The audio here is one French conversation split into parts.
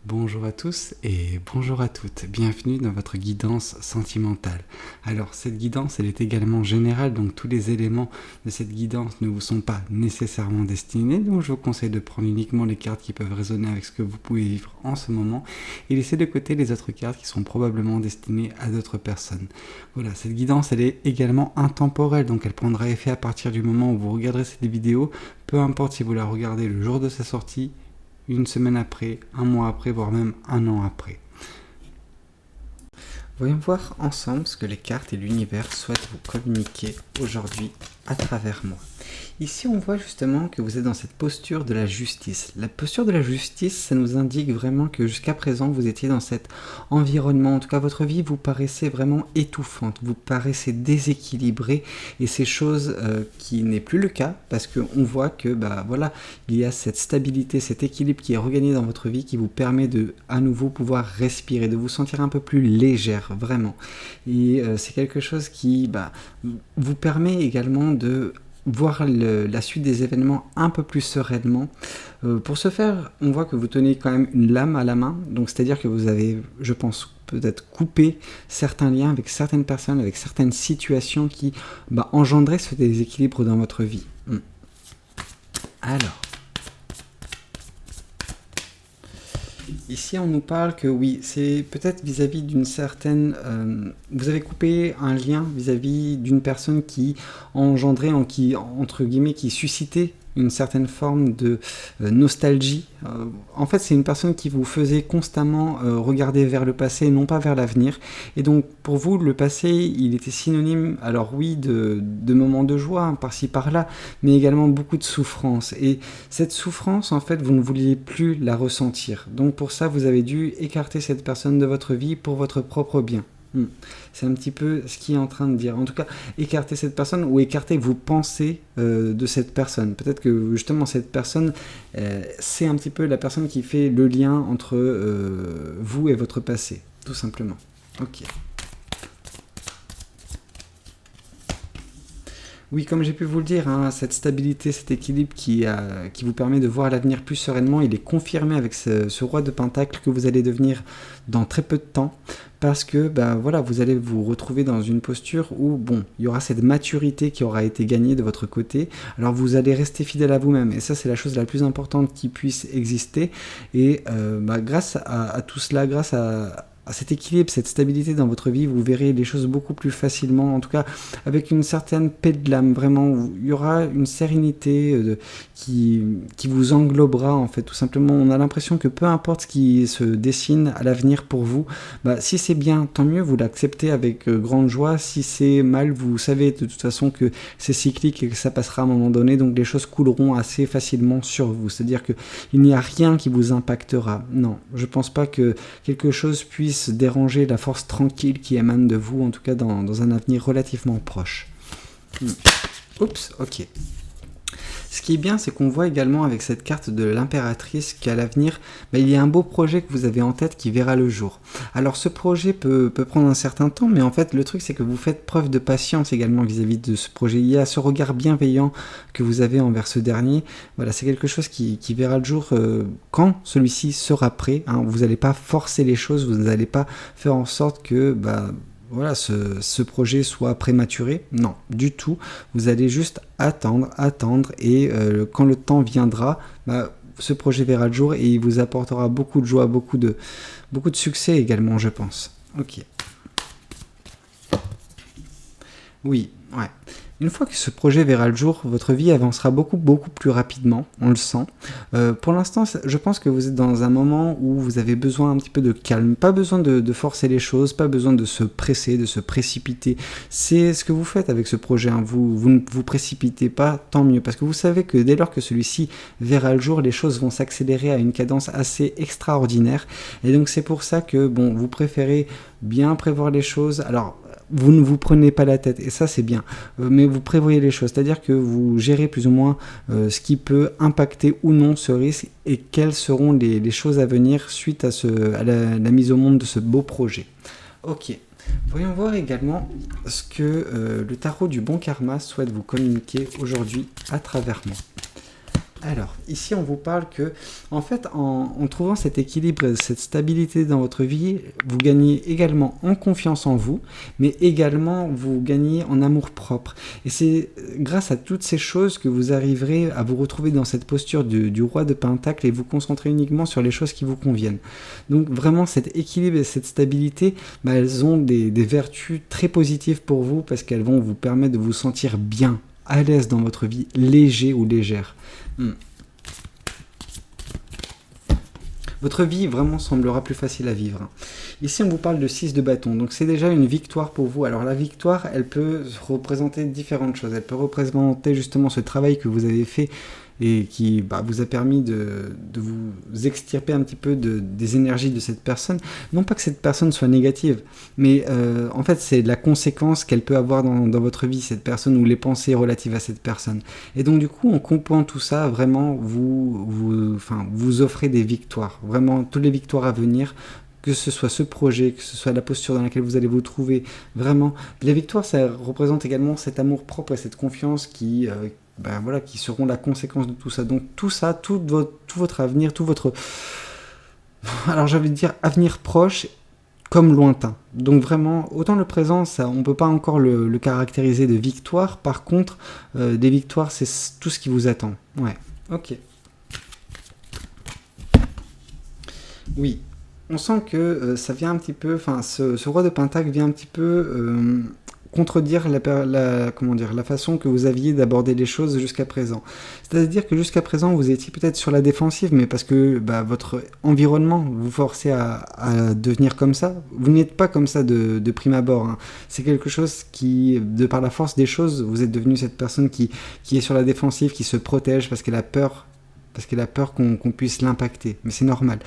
Bonjour à tous et bonjour à toutes, bienvenue dans votre guidance sentimentale. Alors cette guidance elle est également générale, donc tous les éléments de cette guidance ne vous sont pas nécessairement destinés, donc je vous conseille de prendre uniquement les cartes qui peuvent résonner avec ce que vous pouvez vivre en ce moment et laisser de côté les autres cartes qui sont probablement destinées à d'autres personnes. Voilà, cette guidance elle est également intemporelle, donc elle prendra effet à partir du moment où vous regarderez cette vidéo, peu importe si vous la regardez le jour de sa sortie, une semaine après, un mois après, voire même un an après. Voyons voir ensemble ce que les cartes et l'univers souhaitent vous communiquer aujourd'hui à travers moi. Ici, on voit justement que vous êtes dans cette posture de la justice. La posture de la justice, ça nous indique vraiment que jusqu'à présent, vous étiez dans cet environnement. En tout cas, votre vie vous paraissait vraiment étouffante, vous paraissait déséquilibrée, et c'est chose qui n'est plus le cas, parce qu'on voit que, voilà, il y a cette stabilité, cet équilibre qui est regagné dans votre vie, qui vous permet de, à nouveau, pouvoir respirer, de vous sentir un peu plus légère, vraiment. Et c'est quelque chose qui vous permet également de voir la suite des événements un peu plus sereinement. Pour ce faire, on voit que vous tenez quand même une lame à la main, donc c'est-à-dire que vous avez, je pense, peut-être coupé certains liens avec certaines personnes, avec certaines situations qui engendraient ce déséquilibre dans votre vie. Alors, ici, on nous parle que oui, c'est peut-être vis-à-vis d'une certaine... vous avez coupé un lien vis-à-vis d'une personne qui engendrait, entre guillemets, qui suscitait une certaine forme de nostalgie. En fait, c'est une personne qui vous faisait constamment regarder vers le passé et non pas vers l'avenir. Et donc, pour vous, le passé, il était synonyme, alors oui, de moments de joie, hein, par-ci, par-là, mais également beaucoup de souffrance. Et cette souffrance, en fait, vous ne vouliez plus la ressentir. Donc, pour ça, vous avez dû écarter cette personne de votre vie pour votre propre bien. C'est un petit peu ce qu'il est en train de dire. En tout cas, écarter cette personne ou écarter vos pensées de cette personne. Peut-être que justement cette personne, c'est un petit peu la personne qui fait le lien entre vous et votre passé, tout simplement. Ok. Oui, comme j'ai pu vous le dire, hein, cette stabilité, cet équilibre qui vous permet de voir l'avenir plus sereinement, il est confirmé avec ce roi de Pentacle que vous allez devenir dans très peu de temps, parce que voilà, vous allez vous retrouver dans une posture où il y aura cette maturité qui aura été gagnée de votre côté. Alors vous allez rester fidèle à vous-même, et ça c'est la chose la plus importante qui puisse exister. Et grâce à tout cela, grâce à cet équilibre, cette stabilité dans votre vie, vous verrez les choses beaucoup plus facilement, en tout cas avec une certaine paix de l'âme, vraiment, il y aura une sérénité qui vous englobera, en fait, tout simplement. On a l'impression que peu importe ce qui se dessine à l'avenir pour vous, si c'est bien, tant mieux, vous l'acceptez avec grande joie. Si c'est mal, vous savez de toute façon que c'est cyclique et que ça passera à un moment donné, donc les choses couleront assez facilement sur vous, c'est-à-dire qu'il n'y a rien qui vous impactera. Non, je pense pas que quelque chose puisse déranger la force tranquille qui émane de vous, en tout cas dans un avenir relativement proche. Oups, ok. Ce qui est bien, c'est qu'on voit également avec cette carte de l'impératrice qu'à l'avenir, il y a un beau projet que vous avez en tête qui verra le jour. Alors ce projet peut prendre un certain temps, mais en fait le truc c'est que vous faites preuve de patience également vis-à-vis de ce projet. Il y a ce regard bienveillant que vous avez envers ce dernier. Voilà, c'est quelque chose qui verra le jour quand celui-ci sera prêt. Hein. Vous n'allez pas forcer les choses, vous n'allez pas faire en sorte que... voilà, ce projet soit prématuré. Non, du tout. Vous allez juste attendre, et quand le temps viendra, ce projet verra le jour et il vous apportera beaucoup de joie, beaucoup de succès également, je pense. Ok. Oui, ouais. Une fois que ce projet verra le jour, votre vie avancera beaucoup plus rapidement, on le sent. Pour l'instant, je pense que vous êtes dans un moment où vous avez besoin un petit peu de calme, pas besoin de forcer les choses, pas besoin de se presser, de se précipiter. C'est ce que vous faites avec ce projet, hein. Vous ne vous précipitez pas, tant mieux, parce que vous savez que dès lors que celui-ci verra le jour, les choses vont s'accélérer à une cadence assez extraordinaire, et donc c'est pour ça que vous préférez bien prévoir les choses. Alors, vous ne vous prenez pas la tête, et ça c'est bien, mais vous prévoyez les choses, c'est-à-dire que vous gérez plus ou moins ce qui peut impacter ou non ce risque, et quelles seront les choses à venir suite à la mise au monde de ce beau projet. Ok, voyons voir également ce que le tarot du bon karma souhaite vous communiquer aujourd'hui à travers moi. Alors, ici, on vous parle que, en fait, en trouvant cet équilibre, cette stabilité dans votre vie, vous gagnez également en confiance en vous, mais également vous gagnez en amour propre. Et c'est grâce à toutes ces choses que vous arriverez à vous retrouver dans cette posture du roi de Pentacle et vous concentrer uniquement sur les choses qui vous conviennent. Donc, vraiment, cet équilibre et cette stabilité, elles ont des vertus très positives pour vous parce qu'elles vont vous permettre de vous sentir bien, à l'aise dans votre vie, léger ou légère. Votre vie vraiment semblera plus facile à vivre. Ici, on vous parle de 6 de bâton, donc c'est déjà une victoire pour vous. Alors la victoire, elle peut représenter différentes choses. Elle peut représenter justement ce travail que vous avez fait et qui vous a permis de vous extirper un petit peu des énergies de cette personne. Non pas que cette personne soit négative, mais en fait c'est la conséquence qu'elle peut avoir dans votre vie, cette personne, ou les pensées relatives à cette personne. Et donc du coup, en comprenant tout ça, vraiment, vous offrez des victoires. Vraiment, toutes les victoires à venir, que ce soit ce projet, que ce soit la posture dans laquelle vous allez vous trouver, vraiment. Les victoires, ça représente également cet amour propre et cette confiance qui seront la conséquence de tout ça. Donc tout ça, tout votre avenir, tout votre... Alors j'ai envie de dire avenir proche comme lointain. Donc vraiment, autant le présent, ça, on ne peut pas encore le caractériser de victoire. Par contre, des victoires, c'est tout ce qui vous attend. Ouais, ok. Oui. On sent que ça vient un petit peu, ce roi de Pentacle vient un petit peu contredire la façon que vous aviez d'aborder les choses jusqu'à présent. C'est-à-dire que jusqu'à présent, vous étiez peut-être sur la défensive, mais parce que votre environnement vous forçait à devenir comme ça. Vous n'êtes pas comme ça de prime abord. Hein. C'est quelque chose qui, de par la force des choses, vous êtes devenu cette personne qui est sur la défensive, qui se protège parce qu'elle a peur. Parce qu'elle a peur qu'on puisse l'impacter. Mais c'est normal.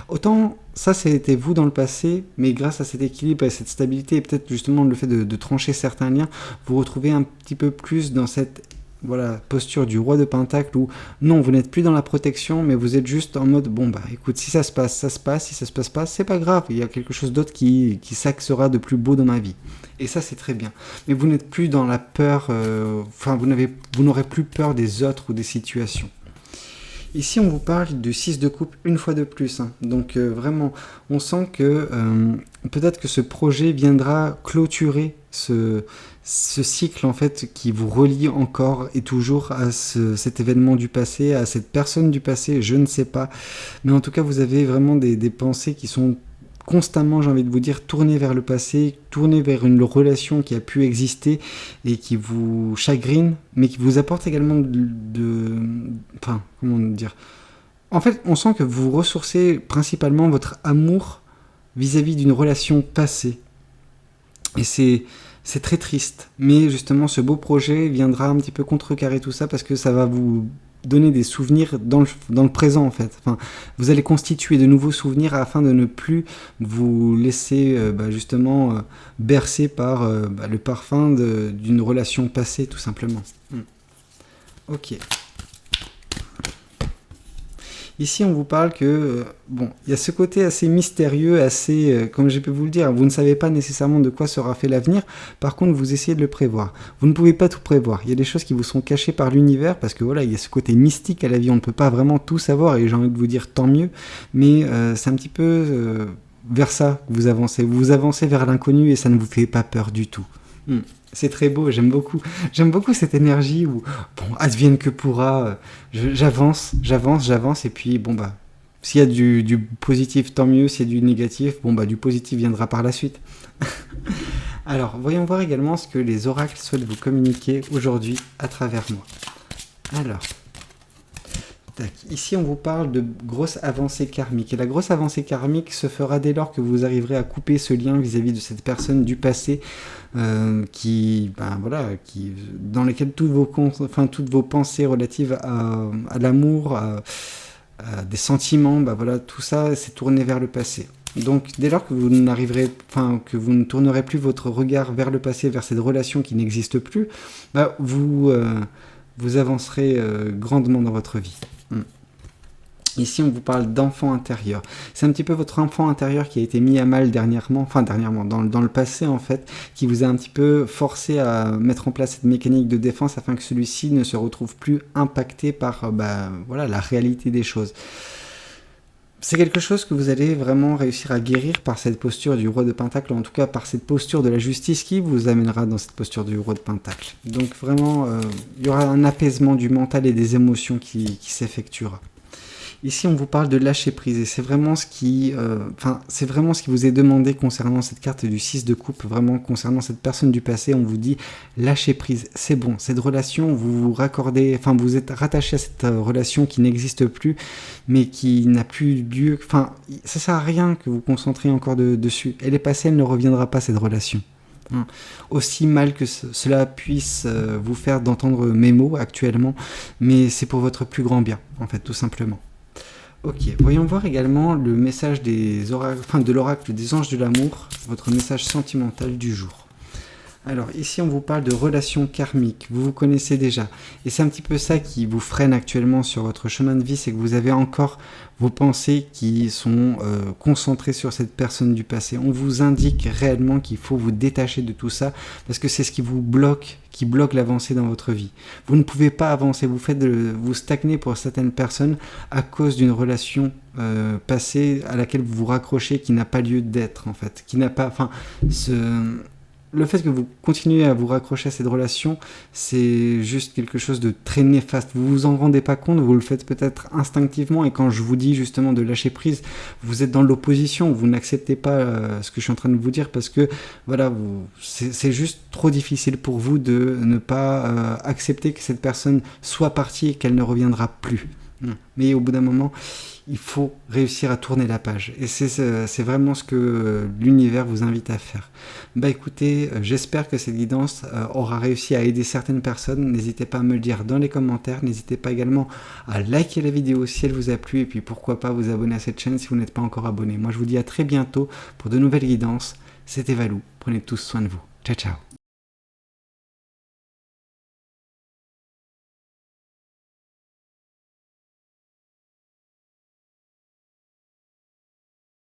Autant, ça, c'était vous dans le passé, mais grâce à cet équilibre et cette stabilité, et peut-être justement le fait de trancher certains liens, vous retrouvez un petit peu plus dans cette posture du roi de Pentacle où, non, vous n'êtes plus dans la protection, mais vous êtes juste en mode, écoute, si ça se passe, ça se passe, si ça se passe pas, c'est pas grave, il y a quelque chose d'autre qui s'axera de plus beau dans ma vie. Et ça, c'est très bien. Mais vous n'êtes plus dans la peur, vous n'aurez plus peur des autres ou des situations. Ici, on vous parle du 6 de coupe une fois de plus. Hein. Donc vraiment, on sent que peut-être que ce projet viendra clôturer ce cycle en fait qui vous relie encore et toujours à cet événement du passé, à cette personne du passé, je ne sais pas. Mais en tout cas, vous avez vraiment des pensées qui sont constamment, j'ai envie de vous dire, tourner vers le passé, tourner vers une relation qui a pu exister et qui vous chagrine, mais qui vous apporte également comment dire. En fait, on sent que vous ressourcez principalement votre amour vis-à-vis d'une relation passée. Et c'est très triste. Mais justement, ce beau projet viendra un petit peu contrecarrer tout ça parce que ça va vous donner des souvenirs dans le présent en fait. Vous allez constituer de nouveaux souvenirs afin de ne plus vous laisser justement bercer par le parfum d'une relation passée tout simplement. Ok. Ici, on vous parle que, il y a ce côté assez mystérieux, assez, comme j'ai pu vous le dire, vous ne savez pas nécessairement de quoi sera fait l'avenir, par contre, vous essayez de le prévoir. Vous ne pouvez pas tout prévoir. Il y a des choses qui vous sont cachées par l'univers, parce que il y a ce côté mystique à la vie, on ne peut pas vraiment tout savoir, et j'ai envie de vous dire tant mieux, mais c'est un petit peu vers ça que vous avancez. Vous avancez vers l'inconnu, et ça ne vous fait pas peur du tout. C'est très beau, j'aime beaucoup cette énergie où, advienne que pourra, j'avance, et puis, s'il y a du positif, tant mieux, s'il y a du négatif, du positif viendra par la suite. Alors, voyons voir également ce que les oracles souhaitent vous communiquer aujourd'hui à travers moi. Alors, ici on vous parle de grosse avancée karmique, et la grosse avancée karmique se fera dès lors que vous arriverez à couper ce lien vis-à-vis de cette personne du passé dans lesquelles toutes vos pensées relatives à l'amour, à des sentiments, tout ça s'est tourné vers le passé. Donc dès lors que vous ne tournerez plus votre regard vers le passé, vers cette relation qui n'existe plus, vous avancerez grandement dans votre vie. Ici, on vous parle d'enfant intérieur. C'est un petit peu votre enfant intérieur qui a été mis à mal dernièrement, dans le passé en fait, qui vous a un petit peu forcé à mettre en place cette mécanique de défense afin que celui-ci ne se retrouve plus impacté par voilà, la réalité des choses. C'est quelque chose que vous allez vraiment réussir à guérir par cette posture du roi de Pentacle, ou en tout cas par cette posture de la justice qui vous amènera dans cette posture du roi de Pentacle. Donc vraiment, il y aura un apaisement du mental et des émotions qui s'effectuera. Ici, on vous parle de lâcher prise et c'est vraiment ce qui vous est demandé concernant cette carte du 6 de coupe, vraiment concernant cette personne du passé. On vous dit lâcher prise, c'est bon. Cette relation, vous êtes rattaché à cette relation qui n'existe plus, mais qui n'a plus lieu. Enfin, ça sert à rien que vous concentriez encore dessus. Elle est passée, elle ne reviendra pas cette relation. Aussi mal que cela puisse vous faire d'entendre mes mots actuellement, mais c'est pour votre plus grand bien, en fait, tout simplement. Ok, voyons voir également le message de l'oracle des anges de l'amour, votre message sentimental du jour. Alors ici on vous parle de relations karmiques, vous vous connaissez déjà, et c'est un petit peu ça qui vous freine actuellement sur votre chemin de vie, c'est que vous avez encore vos pensées qui sont concentrées sur cette personne du passé. On vous indique réellement qu'il faut vous détacher de tout ça, parce que c'est ce qui bloque l'avancée dans votre vie. Vous ne pouvez pas avancer, vous stagnez pour certaines personnes à cause d'une relation passée à laquelle vous vous raccrochez qui n'a pas lieu d'être en fait, le fait que vous continuez à vous raccrocher à cette relation, c'est juste quelque chose de très néfaste. Vous vous en rendez pas compte, vous le faites peut-être instinctivement, et quand je vous dis justement de lâcher prise, vous êtes dans l'opposition, vous n'acceptez pas ce que je suis en train de vous dire, parce que voilà, c'est juste trop difficile pour vous de ne pas accepter que cette personne soit partie et qu'elle ne reviendra plus. Mais au bout d'un moment, il faut réussir à tourner la page. Et c'est vraiment ce que l'univers vous invite à faire. Bah écoutez, j'espère que cette guidance aura réussi à aider certaines personnes. N'hésitez pas à me le dire dans les commentaires. N'hésitez pas également à liker la vidéo si elle vous a plu. Et puis pourquoi pas vous abonner à cette chaîne si vous n'êtes pas encore abonné. Moi je vous dis à très bientôt pour de nouvelles guidances. C'était Valou. Prenez tous soin de vous. Ciao ciao.